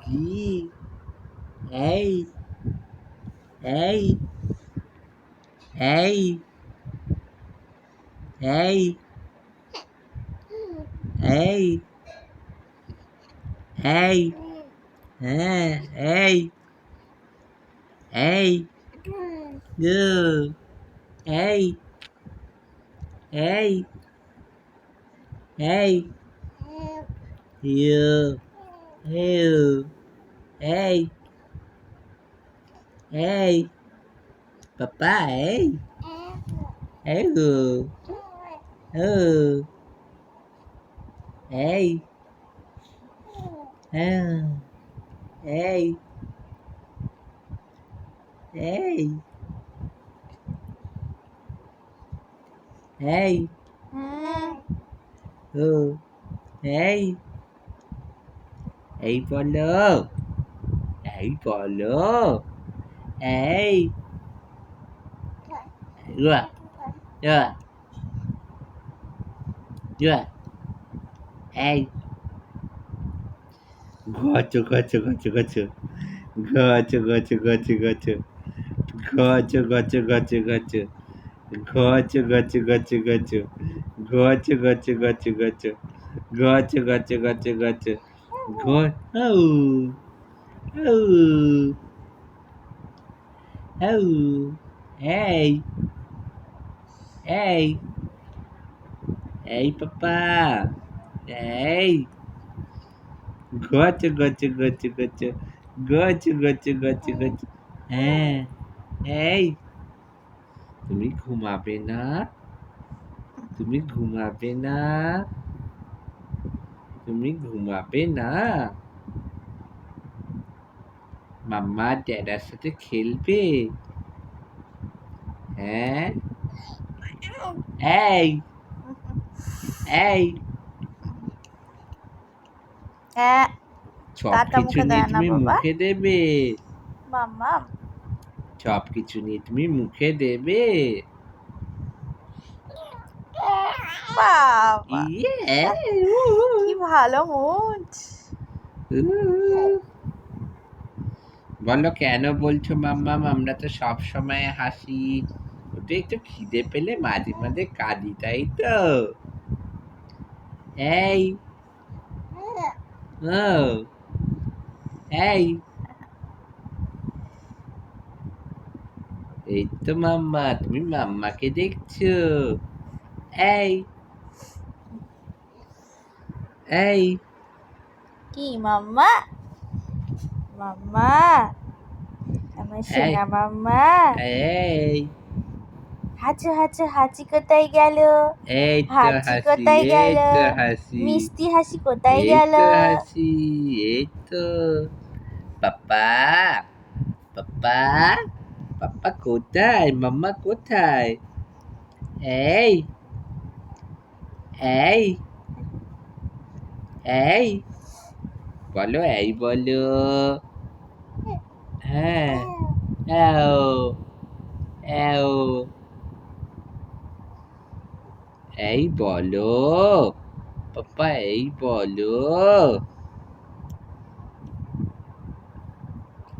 কি? এই এই এই এই এই এই হ্যাঁ এই এই গু এই এই এই ইউ ইউ এই এই papá ei ei oh ei ei ei ei oh ei ei বলো এই বলো এই Dua. Dua. Dua. Hey. Gotcha, gotcha, gotcha, gotcha. Gotcha, gotcha, gotcha, gotcha. Gotcha, gotcha, gotcha, gotcha. Gotcha, gotcha, gotcha, gotcha. Gotcha, gotcha, gotcha, gotcha. Gotcha, gotcha, gotcha, gotcha. Oh. Oh. Oh. Hey. Hey. Hey, Papa. Hey. Gotcha, gotcha, gotcha, gotcha. Gotcha, gotcha, gotcha, gotcha. হ্যাঁ এই তুমি ঘুমাবে না তুমি ঘুমাবে না তুমি ঘুমাবে না মাম্মা ড্যাডার সাথে খেলবে হ্যাঁ এই এই হ্যাঁ সব কাটা কিছু মুখে নিয়ে দেয় না তুমি বাবা মুখে দেবে মাম্মা সব কিছু নিয়ে তুমি মুখে দেবে বাবা ইয়ে কি ভালো মুড বলো কেন বলছো মাম্মাম আমরা তো সব সময় হাসি ওটা একটু খিদে পেলে মাঝে মাঝে কাঁদি তাই তো এই ও এই এই তো মাম্মা তুমি মাম্মাকে দেখছো এই এই কি মাম্মা মাম্মা আমার সোনা মাম্মা এই হাঁচু হাঁচু হাঁচি কোথায় গেল এই তো হাঁচি হাসি কোথায় এই গেল তো হাসি মিষ্টি হাসি কোথায় এই গেল তো হাসি এই তো পাপা পাপা পাপা কোথায় মাম্মা কোথায় এই এই এই বলো এই বলো হ্যাঁ এও এও এই বলো পাপা এই বলো